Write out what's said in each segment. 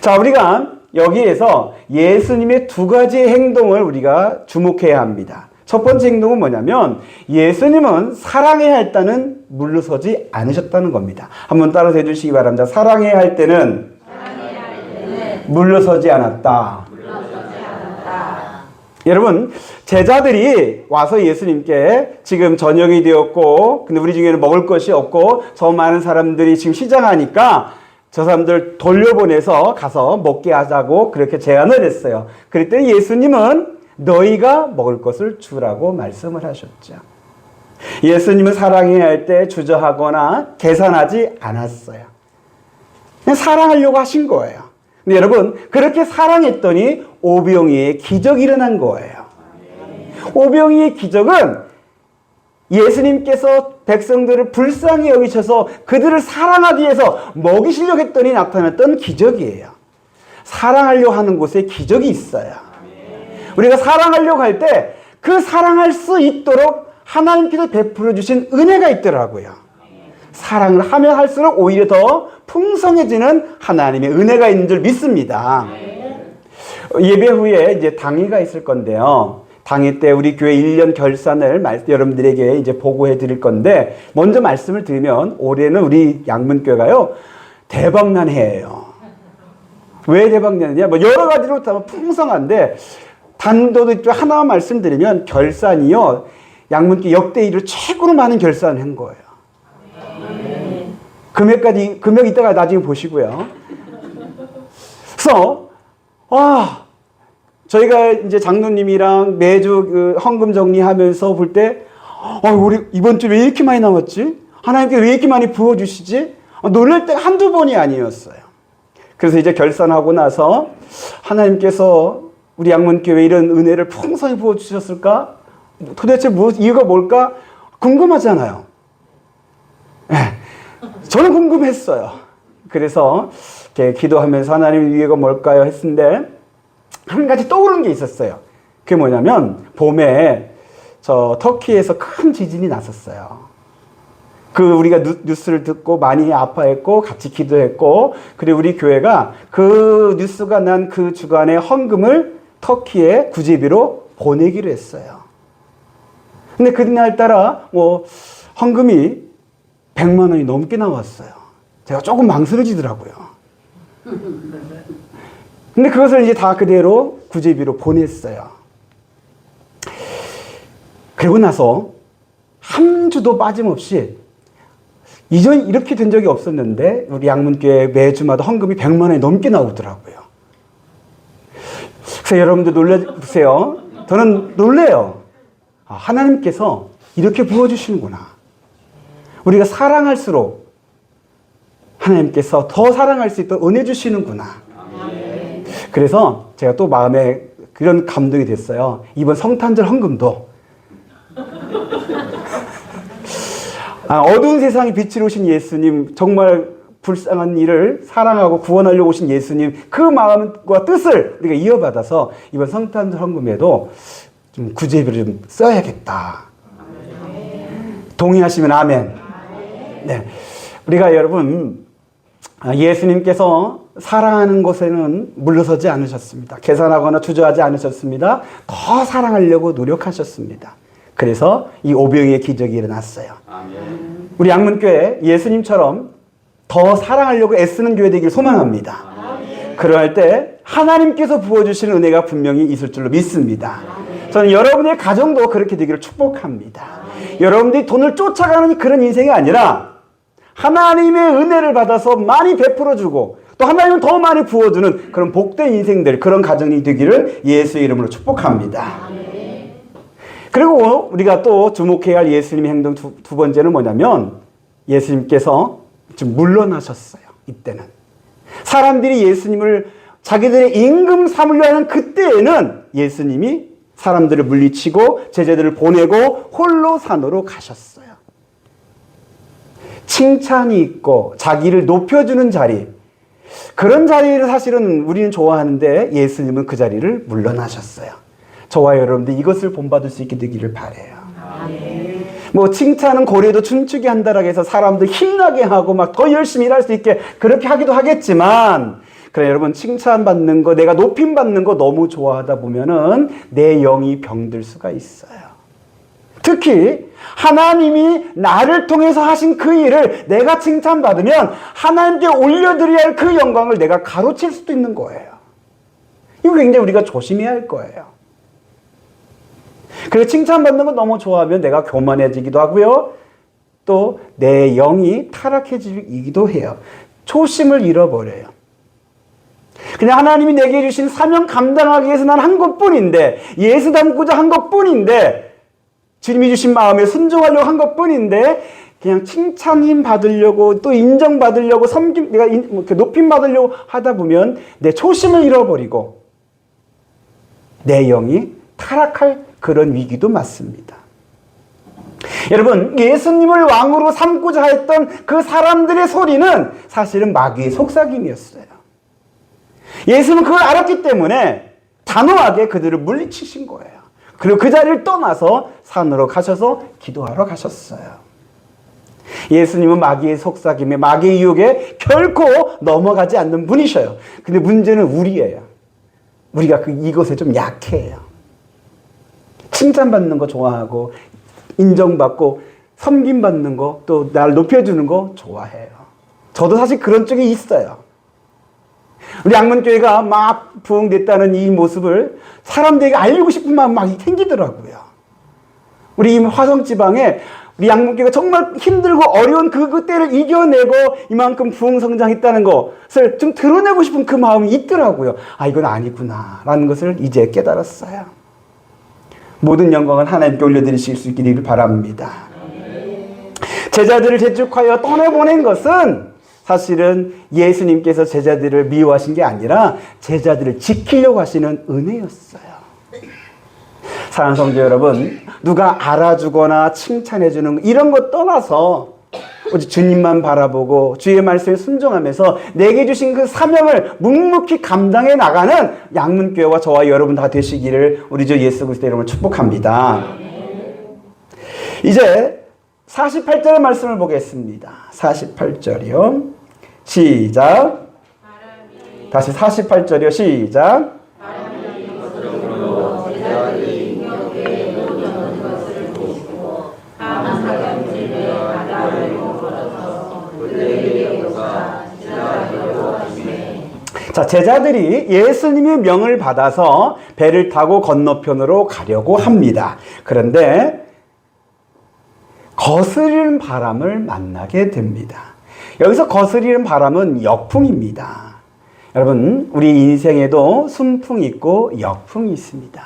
자, 우리가 여기에서 예수님의 두 가지의 행동을 우리가 주목해야 합니다. 첫 번째 행동은 뭐냐면 예수님은 사랑해야 할 때는 물러서지 않으셨다는 겁니다. 한번 따라서 해주시기 바랍니다. 사랑해야 할 때는 물러서지 않았다. 여러분, 제자들이 와서 예수님께 지금 저녁이 되었고 근데 우리 중에는 먹을 것이 없고 저 많은 사람들이 지금 시장하니까 저 사람들 돌려보내서 가서 먹게 하자고 그렇게 제안을 했어요. 그랬더니 예수님은 너희가 먹을 것을 주라고 말씀을 하셨죠. 예수님은 사랑해야 할 때 주저하거나 계산하지 않았어요. 그냥 사랑하려고 하신 거예요. 근데 여러분, 그렇게 사랑했더니 오병이의 기적이 일어난 거예요. 오병이의 기적은 예수님께서 백성들을 불쌍히 여기셔서 그들을 사랑하기 위해서 먹이시려고 했더니 나타났던 기적이에요. 사랑하려고 하는 곳에 기적이 있어요. 우리가 사랑하려고 할 때 그 사랑할 수 있도록 하나님께서 베풀어 주신 은혜가 있더라고요. 사랑을 하면 할수록 오히려 더 풍성해지는 하나님의 은혜가 있는 줄 믿습니다. 예배 후에 이제 당회가 있을 건데요. 당회 때 우리 교회 1년 결산을 여러분들에게 이제 보고해 드릴 건데, 먼저 말씀을 드리면 올해는 우리 양문교회가요 대박난 해예요. 왜 대박나느냐? 뭐 여러 가지로 다 풍성한데 단도도 하나 말씀드리면 결산이요 양문교회 역대 이후로 최고로 많은 결산을 한 거예요. 금액 이따가 나중에 보시고요. 그래서 저희가 이제 장로님이랑 매주 그 헌금 정리하면서 볼 때 우리 이번 주 왜 이렇게 많이 남았지? 하나님께서 왜 이렇게 많이 부어주시지? 놀랄 때가 한두 번이 아니었어요. 그래서 이제 결산하고 나서 하나님께서 우리 양문교회 이런 은혜를 풍성히 부어주셨을까? 도대체 이유가 뭘까? 궁금하잖아요. 네. 저는 궁금했어요. 그래서 이렇게 기도하면서 하나님 이유가 뭘까요? 했는데 한 가지 떠오르는 게 있었어요. 그게 뭐냐면 봄에 저 터키에서 큰 지진이 났었어요. 우리가 뉴스를 듣고 많이 아파했고 같이 기도했고, 그리고 우리 교회가 그 뉴스가 난 그 주간에 헌금을 터키에 구제비로 보내기로 했어요. 근데 그날따라 헌금이 100만 원이 넘게 나왔어요. 제가 조금 망설여지더라고요. 근데 그것을 이제 다 그대로 구제비로 보냈어요. 그리고 나서 한 주도 빠짐없이 이전 이렇게 된 적이 없었는데 우리 양문교회 매주마다 헌금이 100만 원이 넘게 나오더라고요. 그래서 여러분들 놀라보세요. 저는 놀래요. 하나님께서 이렇게 부어주시는구나. 우리가 사랑할수록 하나님께서 더 사랑할 수 있도록 은혜 주시는구나. 그래서 제가 또 마음에 그런 감동이 됐어요. 이번 성탄절 헌금도 어두운 세상에 빛을 오신 예수님, 정말 불쌍한 이를 사랑하고 구원하려고 오신 예수님, 그 마음과 뜻을 우리가 이어받아서 이번 성탄절 헌금에도 좀 구제비를 좀 써야겠다. 동의하시면 아멘. 네, 우리가 여러분 예수님께서 사랑하는 것에는 물러서지 않으셨습니다. 계산하거나 주저하지 않으셨습니다. 더 사랑하려고 노력하셨습니다. 그래서 이 오병이의 기적이 일어났어요. 아멘. 우리 양문교회 예수님처럼 더 사랑하려고 애쓰는 교회 되기를 소망합니다. 아멘. 그러할 때 하나님께서 부어주시는 은혜가 분명히 있을 줄로 믿습니다. 아멘. 저는 여러분의 가정도 그렇게 되기를 축복합니다. 아멘. 여러분들이 돈을 쫓아가는 그런 인생이 아니라 하나님의 은혜를 받아서 많이 베풀어주고 또 하나님은 더 많이 부어주는 그런 복된 인생들, 그런 가정이 되기를 예수의 이름으로 축복합니다. 아멘. 그리고 우리가 또 주목해야 할 예수님의 행동 두 번째는 뭐냐면 예수님께서 지금 물러나셨어요. 이때는 사람들이 예수님을 자기들의 임금 삼으려 하는 그때에는 예수님이 사람들을 물리치고 제자들을 보내고 홀로 산으로 가셨어요. 칭찬이 있고 자기를 높여주는 자리, 그런 자리를 사실은 우리는 좋아하는데 예수님은 그 자리를 물러나셨어요. 저와 여러분들 이것을 본받을 수 있게 되기를 바라요. 뭐 칭찬은 고래도 춤추게 한다라고 해서 사람들 힘나게 하고 막 더 열심히 일할 수 있게 그렇게 하기도 하겠지만, 그래 여러분, 칭찬받는 거, 내가 높임받는 거 너무 좋아하다 보면은 내 영이 병들 수가 있어요. 특히 하나님이 나를 통해서 하신 그 일을 내가 칭찬받으면 하나님께 올려드려야 할 그 영광을 내가 가로챌 수도 있는 거예요. 이거 굉장히 우리가 조심해야 할 거예요. 그래서 칭찬받는 거 너무 좋아하면 내가 교만해지기도 하고요. 또 내 영이 타락해지기도 해요. 초심을 잃어버려요. 그냥 하나님이 내게 주신 사명 감당하기 위해서 난 한 것뿐인데, 예수 닮고자 한 것뿐인데, 주님이 주신 마음에 순종하려고 한 것뿐인데, 그냥 칭찬 받으려고 또 인정받으려고 내가 높임 받으려고 하다 보면 내 초심을 잃어버리고 내 영이 타락할 그런 위기도 맞습니다. 여러분, 예수님을 왕으로 삼고자 했던 그 사람들의 소리는 사실은 마귀의 속삭임이었어요. 예수는 그걸 알았기 때문에 단호하게 그들을 물리치신 거예요. 그리고 그 자리를 떠나서 산으로 가셔서 기도하러 가셨어요. 예수님은 마귀의 속삭임에, 마귀의 유혹에 결코 넘어가지 않는 분이셔요. 근데 문제는 우리예요. 우리가 이것에 좀 약해요. 칭찬받는 거 좋아하고 인정받고 섬김받는 거, 또 나를 높여주는 거 좋아해요. 저도 사실 그런 쪽이 있어요. 우리 양문교회가 막 부흥됐다는 이 모습을 사람들에게 알리고 싶은 마음 막 생기더라고요. 우리 화성지방에 우리 양문교회가 정말 힘들고 어려운 그때를 이겨내고 이만큼 부흥 성장했다는 것을 좀 드러내고 싶은 그 마음이 있더라고요. 아, 이건 아니구나 라는 것을 이제 깨달았어요. 모든 영광은 하나님께 올려드리실 수 있기를 바랍니다. 제자들을 재촉하여 떠내보낸 것은 사실은 예수님께서 제자들을 미워하신 게 아니라 제자들을 지키려고 하시는 은혜였어요. 사랑하는 성도 여러분, 누가 알아주거나 칭찬해주는 이런 것 떠나서 오직 주님만 바라보고 주의 말씀에 순종하면서 내게 주신 그 사명을 묵묵히 감당해 나가는 양문교회와 저와 여러분 다 되시기를 우리 주 예수 그리스도의 이름으로 축복합니다. 이제 48절의 말씀을 보겠습니다. 48절이요. 시작. 다시 48절이요. 시작. 자, 제자들이 예수님의 명을 받아서 배를 타고 건너편으로 가려고 합니다. 그런데 거스르는 바람을 만나게 됩니다. 여기서 거스르는 바람은 역풍입니다. 여러분, 우리 인생에도 순풍이 있고 역풍이 있습니다.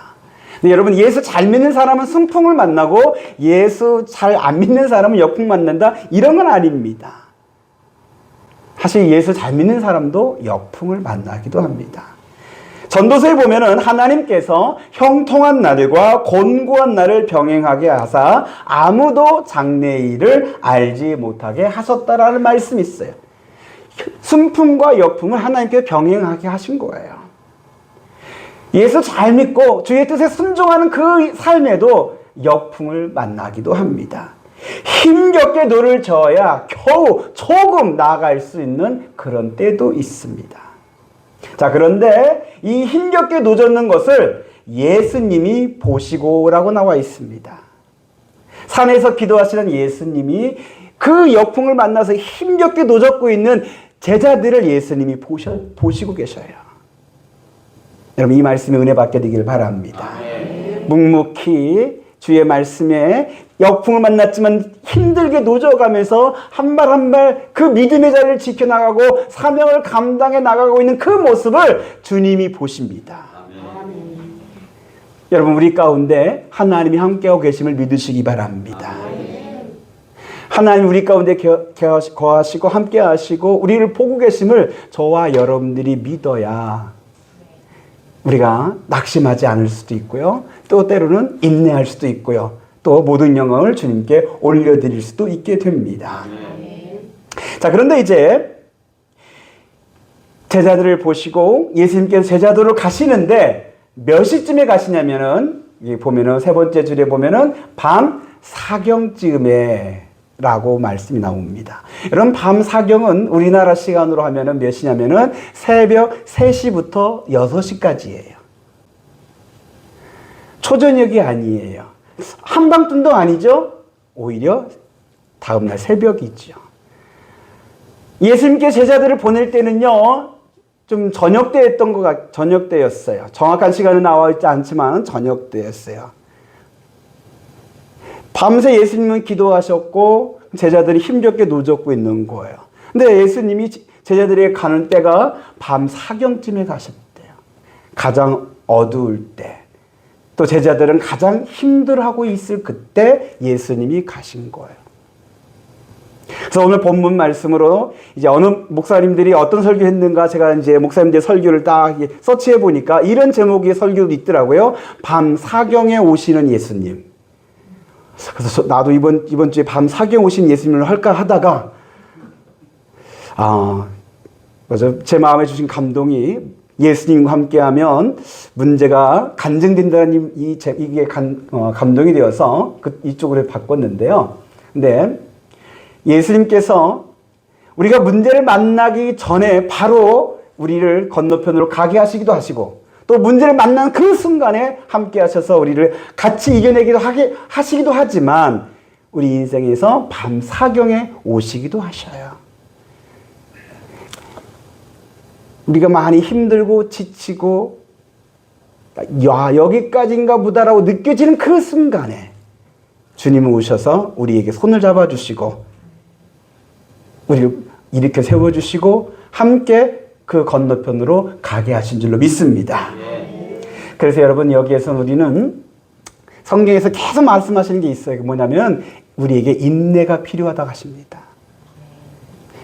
근데 여러분, 예수 잘 믿는 사람은 순풍을 만나고 예수 잘 안 믿는 사람은 역풍 만난다? 이런 건 아닙니다. 사실 예수 잘 믿는 사람도 역풍을 만나기도 합니다. 전도서에 보면은 하나님께서 형통한 날과 곤고한 날을 병행하게 하사 아무도 장래일을 알지 못하게 하셨다라는 말씀이 있어요. 순풍과 역풍을 하나님께서 병행하게 하신 거예요. 예수 잘 믿고 주의 뜻에 순종하는 그 삶에도 역풍을 만나기도 합니다. 힘겹게 노를 저어야 겨우 조금 나아갈 수 있는 그런 때도 있습니다. 자, 그런데 이 힘겹게 노젓는 것을 예수님이 보시고라고 나와 있습니다. 산에서 기도하시는 예수님이 그 역풍을 만나서 힘겹게 노젓고 있는 제자들을 예수님이 보시고 계셔요. 여러분, 이 말씀에 은혜 받게 되기를 바랍니다. 묵묵히 주의 말씀에 역풍을 만났지만 힘들게 노져가면서 한 발 한 발 그 믿음의 자리를 지켜나가고 사명을 감당해 나가고 있는 그 모습을 주님이 보십니다. 아멘. 여러분, 우리 가운데 하나님이 함께하고 계심을 믿으시기 바랍니다. 아멘. 하나님 우리 가운데 거하시고 함께하시고 우리를 보고 계심을 저와 여러분들이 믿어야 우리가 낙심하지 않을 수도 있고요. 또 때로는 인내할 수도 있고요. 또 모든 영광을 주님께 올려드릴 수도 있게 됩니다. 자, 그런데 이제 제자들을 보시고 예수님께서 제자들을 가시는데 몇 시쯤에 가시냐면은, 여기 보면은 세 번째 줄에 보면은 밤 사경쯤에 라고 말씀이 나옵니다. 여러분, 밤 사경은 우리나라 시간으로 하면은 몇 시냐면은 새벽 3시부터 6시까지예요. 초저녁이 아니에요. 한밤중도 아니죠. 오히려 다음날 새벽이죠. 예수님께 제자들을 보낼 때는요, 좀 저녁 때였어요. 정확한 시간은 나와 있지 않지만 저녁 때였어요. 밤새 예수님은 기도하셨고 제자들이 힘겹게 노젓고 있는 거예요. 근데 예수님이 제자들에게 가는 때가 밤 사경쯤에 가셨대요. 가장 어두울 때. 또 제자들은 가장 힘들어하고 있을 그때 예수님이 가신 거예요. 그래서 오늘 본문 말씀으로 이제 어느 목사님들이 어떤 설교했는가 제가 이제 목사님들 설교를 딱 서치해 보니까 이런 제목의 설교도 있더라고요. 밤 사경에 오시는 예수님. 그래서 나도 이번 주에 밤 사경 오신 예수님을 할까 하다가 맞아, 제 마음에 주신 감동이 예수님과 함께하면 문제가 간증된다는 이게 감동이 되어서 이쪽으로 바꿨는데요. 근데 예수님께서 우리가 문제를 만나기 전에 바로 우리를 건너편으로 가게 하시기도 하시고 또 문제를 만난 그 순간에 함께 하셔서 우리를 같이 이겨내기도 하시기도 하지만 우리 인생에서 밤 사경에 오시기도 하셔요. 우리가 많이 힘들고 지치고 여기까지인가 보다라고 느껴지는 그 순간에 주님은 오셔서 우리에게 손을 잡아주시고 우리를 일으켜 세워주시고 함께 그 건너편으로 가게 하신 줄로 믿습니다. 그래서 여러분 여기에서 우리는 성경에서 계속 말씀하시는 게 있어요. 뭐냐면 우리에게 인내가 필요하다고 하십니다.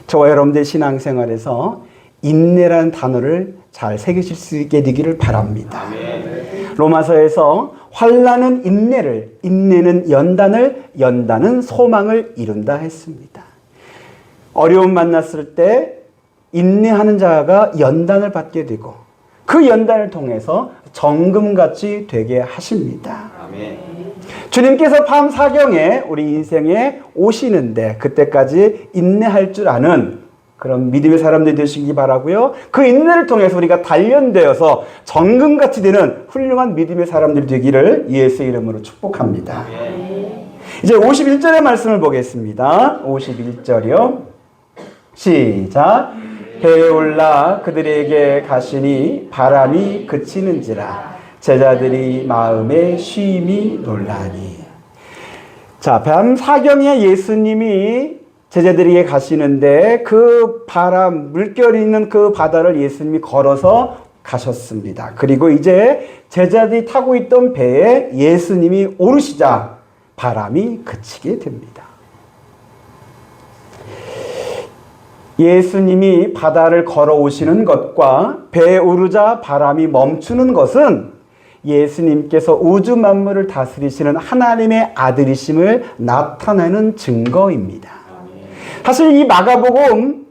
저와 여러분들 신앙생활에서 인내라는 단어를 잘 새기실 수 있게 되기를 바랍니다. 로마서에서 환난은 인내를, 인내는 연단을, 연단은 소망을 이룬다 했습니다. 어려움 만났을 때 인내하는 자가 연단을 받게 되고 그 연단을 통해서 정금같이 되게 하십니다. 아멘. 주님께서 밤 사경에 우리 인생에 오시는데 그때까지 인내할 줄 아는 그런 믿음의 사람들이 되시기 바라고요. 그 인내를 통해서 우리가 단련되어서 정금같이 되는 훌륭한 믿음의 사람들이 되기를 예수의 이름으로 축복합니다. 이제 51절의 말씀을 보겠습니다. 51절이요. 시작. 해에 올라 그들에게 가시니 바람이 그치는지라 제자들이 마음에 쉼이 놀라니. 자, 밤 사경에 예수님이 제자들에게 가시는데 그 바람, 물결이 있는 그 바다를 예수님이 걸어서 가셨습니다. 그리고 이제 제자들이 타고 있던 배에 예수님이 오르시자 바람이 그치게 됩니다. 예수님이 바다를 걸어오시는 것과 배에 오르자 바람이 멈추는 것은 예수님께서 우주 만물을 다스리시는 하나님의 아들이심을 나타내는 증거입니다. 사실 이 마가복음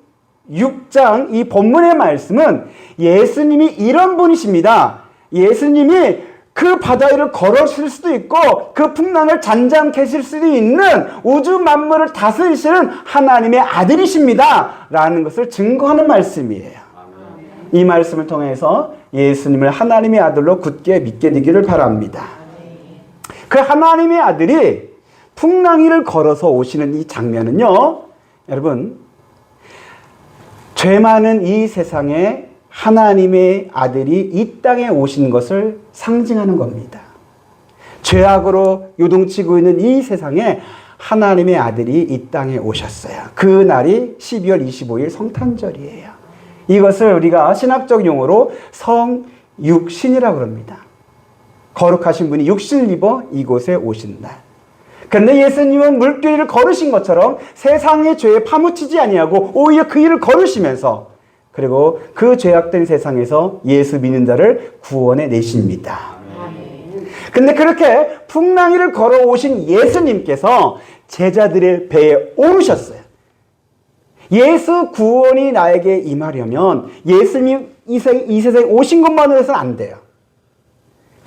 6장 이 본문의 말씀은 예수님이 이런 분이십니다. 예수님이 그 바다 위를 걸으실 수도 있고 그 풍랑을 잔잔케 하실 수도 있는 우주 만물을 다스리시는 하나님의 아들이십니다 라는 것을 증거하는 말씀이에요. 이 말씀을 통해서 예수님을 하나님의 아들로 굳게 믿게 되기를 바랍니다. 그 하나님의 아들이 풍랑 위를 걸어서 오시는 이 장면은요, 여러분, 죄 많은 이 세상에 하나님의 아들이 이 땅에 오신 것을 상징하는 겁니다. 죄악으로 요동치고 있는 이 세상에 하나님의 아들이 이 땅에 오셨어요. 그 날이 12월 25일 성탄절이에요. 이것을 우리가 신학적 용어로 성육신이라고 합니다. 거룩하신 분이 육신을 입어 이곳에 오신 날. 그런데 예수님은 물길을 걸으신 것처럼 세상의 죄에 파묻히지 아니하고 오히려 그 일을 걸으시면서 그리고 그 죄악된 세상에서 예수 믿는 자를 구원해 내십니다. 근데 그렇게 풍랑이를 걸어오신 예수님께서 제자들의 배에 오르셨어요. 예수 구원이 나에게 임하려면 예수님이 이 세상에 오신 것만으로 해서는 안 돼요.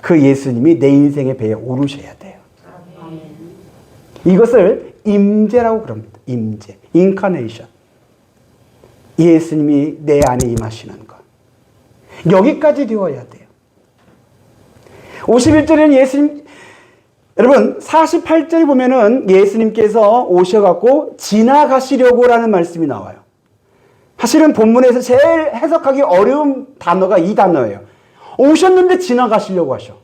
그 예수님이 내 인생의 배에 오르셔야 돼요. 이것을 임재라고 그럽니다. 임재, 인카네이션. 예수님이 내 안에 임하시는 것. 여기까지 되어야 돼요. 51절에는 예수님, 여러분 48절에 보면은 예수님께서 오셔갖고 지나가시려고라는 말씀이 나와요. 사실은 본문에서 제일 해석하기 어려운 단어가 이 단어예요. 오셨는데 지나가시려고 하셔.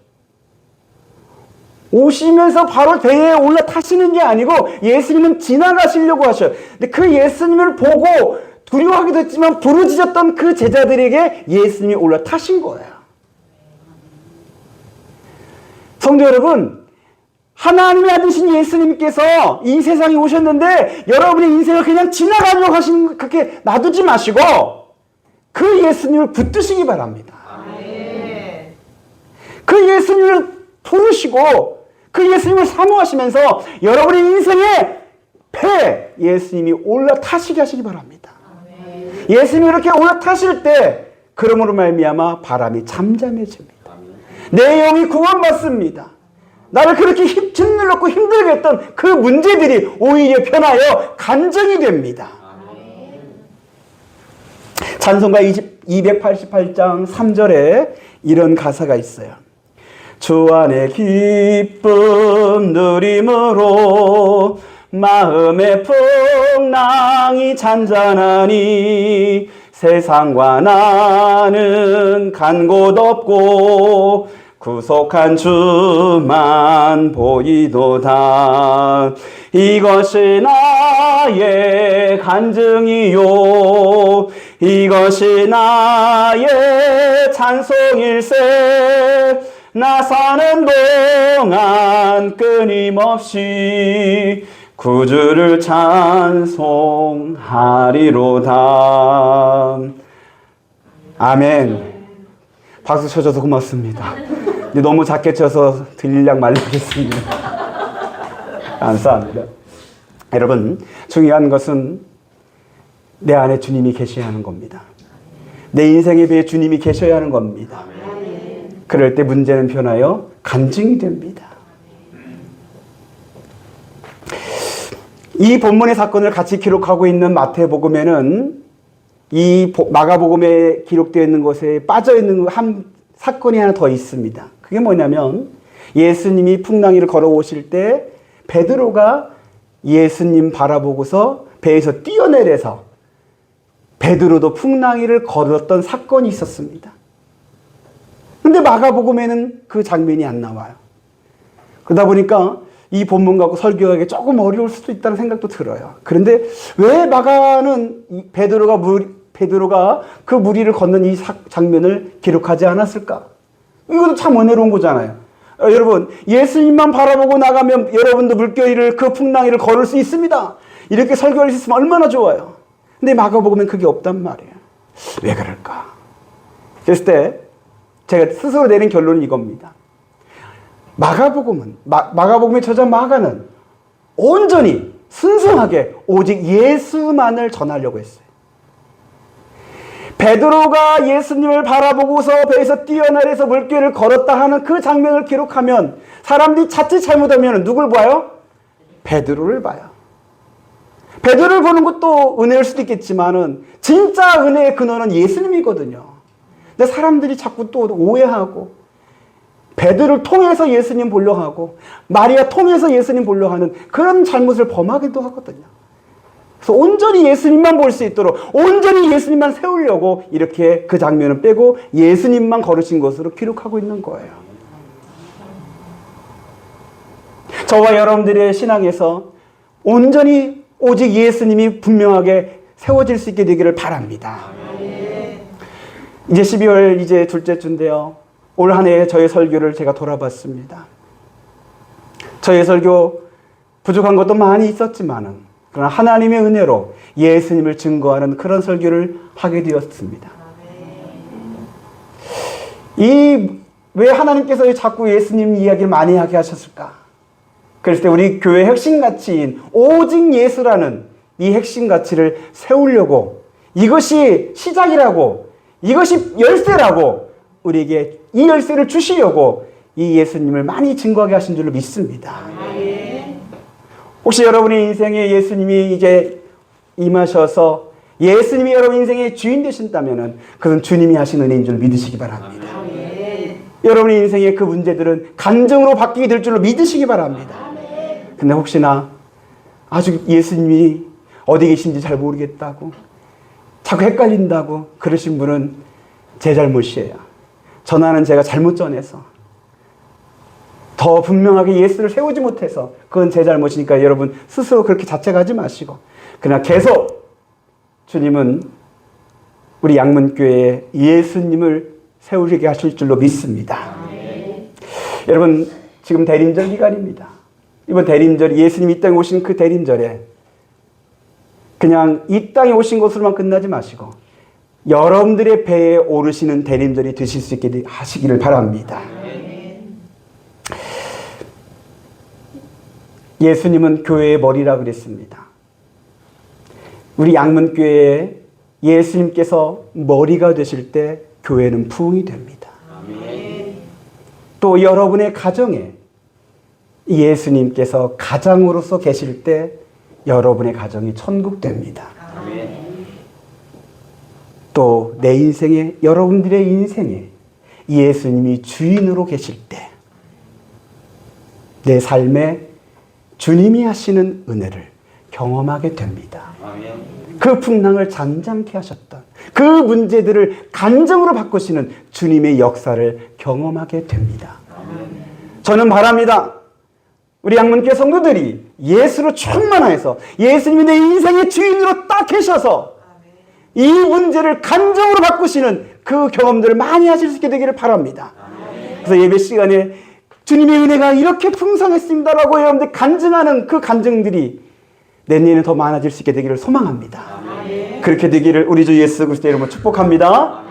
오시면서 바로 배에 올라타시는 게 아니고 예수님은 지나가시려고 하셔요. 근데 그 예수님을 보고 두려워하기도 했지만 부르짖었던 그 제자들에게 예수님이 올라타신 거예요. 성도 여러분, 하나님의 아들이신 예수님께서 이 세상에 오셨는데 여러분의 인생을 그냥 지나가려고 하시는, 그렇게 놔두지 마시고 그 예수님을 붙드시기 바랍니다. 그 예수님을 부르시고 그 예수님을 사모하시면서 여러분의 인생에 배 예수님이 올라타시게 하시기 바랍니다. 예수님이 이렇게 올라타실 때 그러므로 말미암아 바람이 잠잠해집니다. 내 영이 구원받습니다. 나를 그렇게 짓눌렀고 힘들게 했던 그 문제들이 오히려 변하여 간증이 됩니다. 찬송가 288장 3절에 이런 가사가 있어요. 주 안에 기쁨 누림으로 마음의 풍랑이 잔잔하니 세상과 나는 간 곳 없고 구속한 주만 보이도다. 이것이 나의 간증이요 이것이 나의 찬송일세. 나 사는 동안 끊임없이 구주를 찬송하리로다. 아멘. 박수 쳐줘서 고맙습니다. 너무 작게 쳐서 들리량 말리겠습니다. 감사합니다. 여러분, 중요한 것은 내 안에 주님이 계셔야 하는 겁니다. 내 인생에 비해 주님이 계셔야 하는 겁니다. 그럴 때 문제는 변하여 간증이 됩니다. 이 본문의 사건을 같이 기록하고 있는 마태복음에는 이 마가복음에 기록되어 있는 것에 빠져 있는 한 사건이 하나 더 있습니다. 그게 뭐냐면 예수님이 풍랑이를 걸어오실 때 베드로가 예수님 바라보고서 배에서 뛰어내려서 베드로도 풍랑이를 걸었던 사건이 있었습니다. 근데 마가복음에는 그 장면이 안 나와요. 그러다 보니까 이 본문 갖고 설교하기 조금 어려울 수도 있다는 생각도 들어요. 그런데 왜 마가는 베드로가 그 무리를 걷는 이 장면을 기록하지 않았을까? 이것도 참 은혜로운 거잖아요. 여러분, 예수님만 바라보고 나가면 여러분도 물결을, 그 풍랑이를 걸을 수 있습니다. 이렇게 설교할 수 있으면 얼마나 좋아요. 근데 마가복음엔 그게 없단 말이에요. 왜 그럴까? 그랬을 때 제가 스스로 내린 결론은 이겁니다. 마가복음의 저자 마가는 온전히 순수하게 오직 예수만을 전하려고 했어요. 베드로가 예수님을 바라보고서 배에서 뛰어내려서 물길을 걸었다 하는 그 장면을 기록하면 사람들이 자칫 잘못하면 누굴 봐요? 베드로를 봐요. 베드로를 보는 것도 은혜일 수도 있겠지만은 진짜 은혜의 근원은 예수님이거든요. 근데 사람들이 자꾸 또 오해하고 베드로를 통해서 예수님 보려고 하고 마리아 통해서 예수님 보려고 하는 그런 잘못을 범하기도 하거든요. 그래서 온전히 예수님만 볼 수 있도록 온전히 예수님만 세우려고 이렇게 그 장면을 빼고 예수님만 걸으신 것으로 기록하고 있는 거예요. 저와 여러분들의 신앙에서 온전히 오직 예수님이 분명하게 세워질 수 있게 되기를 바랍니다. 이제 12월 이제 둘째 주인데요. 올 한 해 저의 설교를 제가 돌아봤습니다. 저의 설교 부족한 것도 많이 있었지만은 그러나 하나님의 은혜로 예수님을 증거하는 그런 설교를 하게 되었습니다. 왜 하나님께서 자꾸 예수님 이야기를 많이 하게 하셨을까? 그랬을 때 우리 교회의 핵심 가치인 오직 예수라는 이 핵심 가치를 세우려고 이것이 시작이라고 이것이 열쇠라고 우리에게 이 열쇠를 주시려고 이 예수님을 많이 증거하게 하신 줄로 믿습니다. 혹시 여러분의 인생에 예수님이 이제 임하셔서 예수님이 여러분 인생의 주인 되신다면 그건 주님이 하신 은혜인 줄 믿으시기 바랍니다. 여러분의 인생의 그 문제들은 간증으로 바뀌게 될 줄로 믿으시기 바랍니다. 근데 혹시나 아주 예수님이 어디 계신지 잘 모르겠다고 자꾸 헷갈린다고 그러신 분은 제 잘못이에요. 전하는 제가 잘못 전해서 더 분명하게 예수를 세우지 못해서 그건 제 잘못이니까 여러분 스스로 그렇게 자책하지 마시고 그러나 계속 주님은 우리 양문교회에 예수님을 세우게 하실 줄로 믿습니다. 여러분 지금 대림절 기간입니다. 이번 대림절 예수님이 이 땅에 오신 그 대림절에 그냥 이 땅에 오신 것으로만 끝나지 마시고 여러분들의 배에 오르시는 대림절이 되실 수 있게 하시기를 바랍니다. 예수님은 교회의 머리라 그랬습니다. 우리 양문교회에 예수님께서 머리가 되실 때 교회는 부흥이 됩니다. 또 여러분의 가정에 예수님께서 가장으로서 계실 때 여러분의 가정이 천국됩니다. 또 내 인생에 여러분들의 인생에 예수님이 주인으로 계실 때 내 삶에 주님이 하시는 은혜를 경험하게 됩니다. 그 풍랑을 잠잠케 하셨던 그 문제들을 간증으로 바꾸시는 주님의 역사를 경험하게 됩니다. 저는 바랍니다. 우리 양문교회 성도들이 예수로 충만해서 예수님이 내 인생의 주인으로 딱 계셔서 이 문제를 간증으로 바꾸시는 그 경험들을 많이 하실 수 있게 되기를 바랍니다. 그래서 예배 시간에 주님의 은혜가 이렇게 풍성했습니다라고 여러분들 간증하는 그 간증들이 내년에 더 많아질 수 있게 되기를 소망합니다. 그렇게 되기를 우리 주 예수 그리스도의 이름으로 축복합니다.